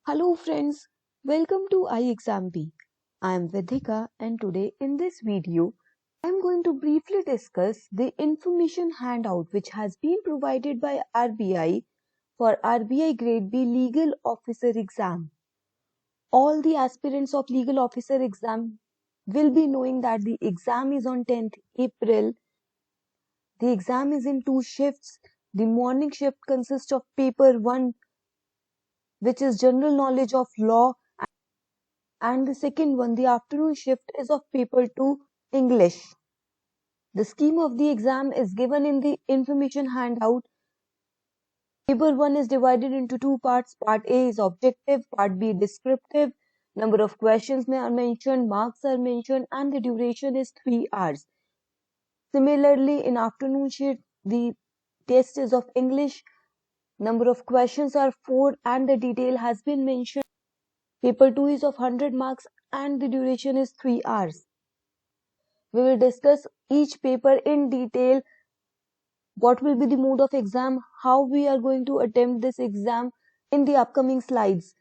Hello friends, welcome to iExamB. I am Vidhika and today in this video I am going to briefly discuss the information handout which has been provided by RBI for RBI Grade B Legal Officer exam. All the aspirants of Legal Officer exam will be knowing that the exam is on 10th April. The exam is in two shifts. The morning shift consists of paper 1, which is general knowledge of law, and the second one, the afternoon shift, is of paper 2, English. The scheme of the exam is given in the information handout. Paper 1 is divided into two parts. Part A is objective, Part B descriptive. Number of questions are mentioned, marks are mentioned, and the duration is 3 hours. Similarly, in afternoon shift, the test is of English. Number of questions are 4 and the detail has been mentioned. Paper 2 is of 100 marks and the duration is 3 hours. We will discuss each paper in detail, what will be the mode of exam, how we are going to attempt this exam in the upcoming slides.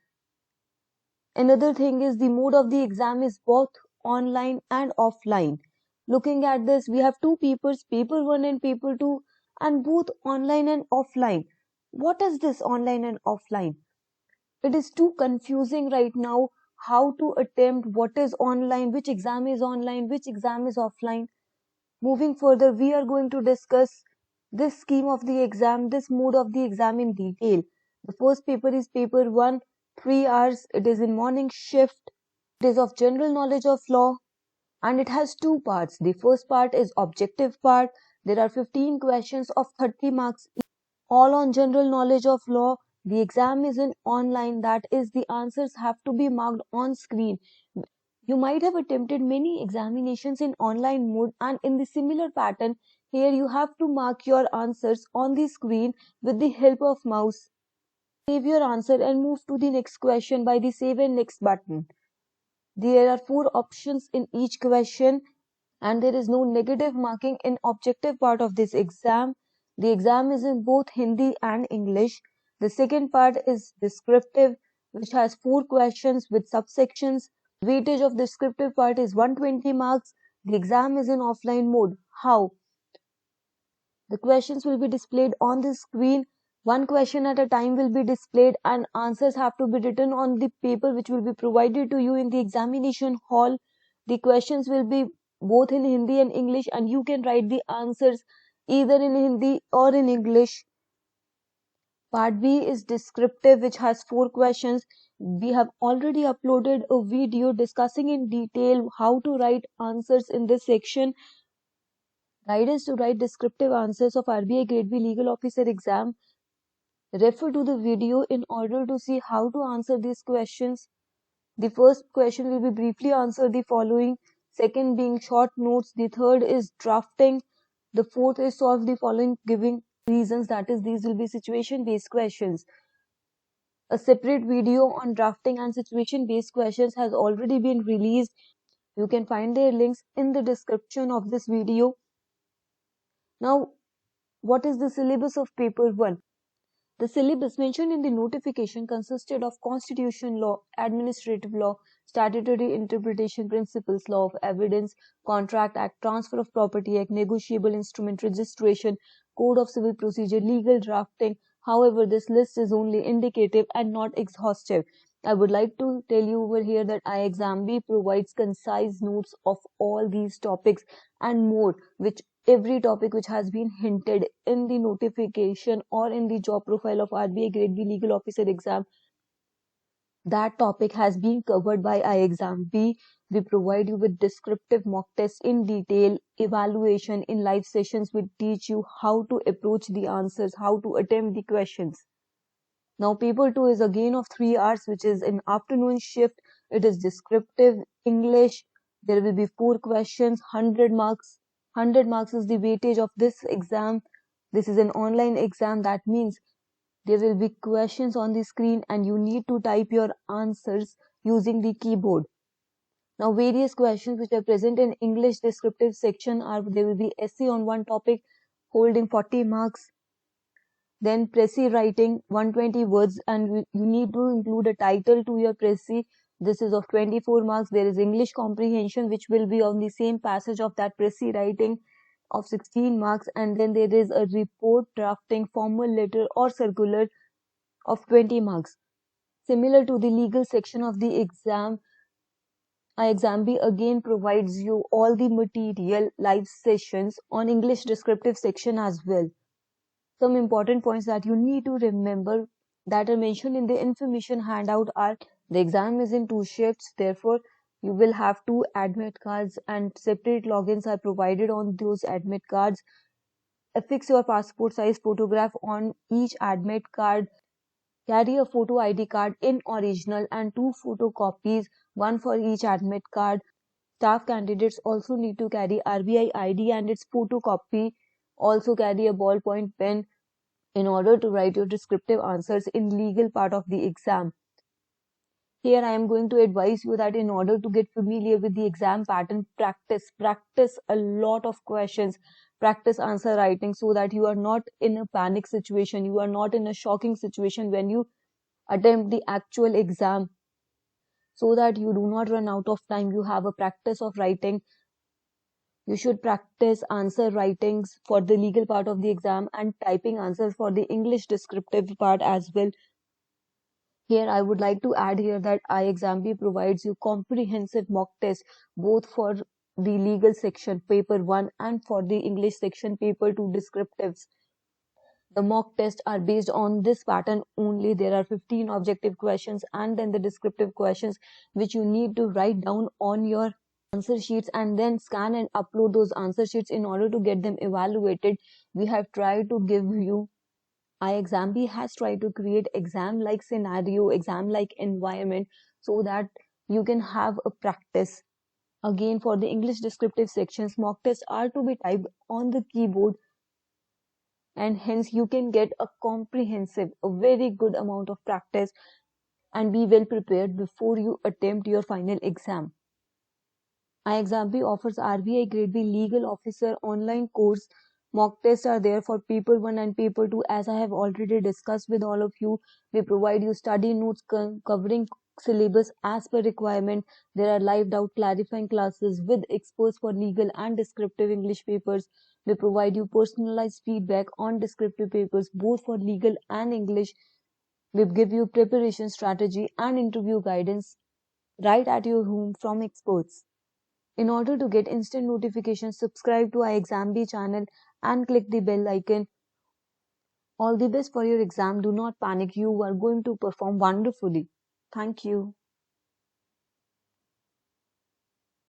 Another thing is the mode of the exam is both online and offline. Looking at this, we have two papers, paper 1 and paper 2, and both online and offline. What is this online and offline? It is too confusing right now how to attempt what is online, which exam is online, which exam is offline. Moving further, we are going to discuss this scheme of the exam, this mode of the exam in detail. The first paper is paper 1, 3 hours. It is in morning shift. It is of general knowledge of law and it has two parts. The first part is objective part. There are 15 questions of 30 marks, all on general knowledge of law. The exam is in online, that is, the answers have to be marked on screen. You might have attempted many examinations in online mode and in the similar pattern, here you have to mark your answers on the screen with the help of mouse. Save your answer and move to the next question by the save and next button. There are 4 options in each question and there is no negative marking in objective part of this exam. The exam is in both Hindi and English. The second part is descriptive, which has 4 questions with subsections. Weightage of descriptive part is 120 marks. The exam is in offline mode. How? The questions will be displayed on the screen. One question at a time will be displayed and answers have to be written on the paper which will be provided to you in the examination hall. The questions will be both in Hindi and English and you can write the answers either in Hindi or in English. Part B is descriptive, which has 4 questions. We have already uploaded a video discussing in detail how to write answers in this section. Guidance to write descriptive answers of RBI Grade B Legal Officer exam. Refer to the video in order to see how to answer these questions. The first question will be briefly answer the following. Second being short notes. The third is drafting. The fourth is solve the following giving reasons, that is, these will be situation based questions. A separate video on drafting and situation based questions has already been released. You can find their links in the description of this video. Now, what is the syllabus of paper 1? The syllabus mentioned in the notification consisted of constitution law, administrative law, statutory interpretation principles, law of evidence, contract act, transfer of property act, negotiable instrument registration, code of civil procedure, legal drafting. However, this list is only indicative and not exhaustive. I would like to tell you over here that iExamB provides concise notes of all these topics and more, which every topic which has been hinted in the notification or in the job profile of RBI Grade B Legal Officer exam, that topic has been covered by iExamB. We provide you with descriptive mock tests in detail, evaluation in live sessions. We teach you how to approach the answers, how to attempt the questions. Now paper 2 is again of 3 hours, which is an afternoon shift. It is descriptive English. There will be 4 questions, 100 marks. 100 marks is the weightage of this exam. This is an online exam. That means there will be questions on the screen and you need to type your answers using the keyboard. Now various questions which are present in English descriptive section are, there will be essay on one topic holding 40 marks. Then Pressy writing 120 words, and you need to include a title to your Pressy. This is of 24 marks. There is English comprehension, which will be on the same passage of that Pressy writing of 16 marks. And then there is a report drafting, formal letter or circular of 20 marks. Similar to the legal section of the exam, iExamB again provides you all the material live sessions on English descriptive section as well. Some important points that you need to remember that are mentioned in the information handout are: the exam is in 2 shifts, therefore you will have 2 admit cards and separate logins are provided on those admit cards. Affix your passport size photograph on each admit card. Carry a photo ID card in original and 2 photocopies, one for each admit card. Staff candidates also need to carry RBI ID and its photocopy. Also carry a ballpoint pen in order to write your descriptive answers in legal part of the exam. Here I am going to advise you that in order to get familiar with the exam pattern, practice a lot of questions, practice answer writing so that you are not in a panic situation, you are not in a shocking situation when you attempt the actual exam, so that you do not run out of time. You have a practice of writing. You should practice answer writings for the legal part of the exam and typing answers for the English descriptive part as well. Here I would like to add here that iExamB provides you comprehensive mock tests both for the legal section paper 1 and for the English section paper 2 descriptives. The mock tests are based on this pattern only. There are 15 objective questions and then the descriptive questions which you need to write down on your answer sheets and then scan and upload those answer sheets in order to get them evaluated. We have tried to give you, iExamB has tried to create exam-like scenario, exam-like environment so that you can have a practice. Again, for the English descriptive sections, mock tests are to be typed on the keyboard and hence you can get a comprehensive, a very good amount of practice and be well prepared before you attempt your final exam. iExamB offers RBI Grade B Legal Officer online course. Mock tests are there for paper 1 and paper 2. As I have already discussed with all of you, we provide you study notes covering syllabus as per requirement. There are live doubt clarifying classes with experts for legal and descriptive English papers. We provide you personalized feedback on descriptive papers both for legal and English. We give you preparation strategy and interview guidance right at your home from experts. In order to get instant notifications, subscribe to our iExamB channel and click the bell icon. All the best for your exam. Do not panic. You are going to perform wonderfully. Thank you.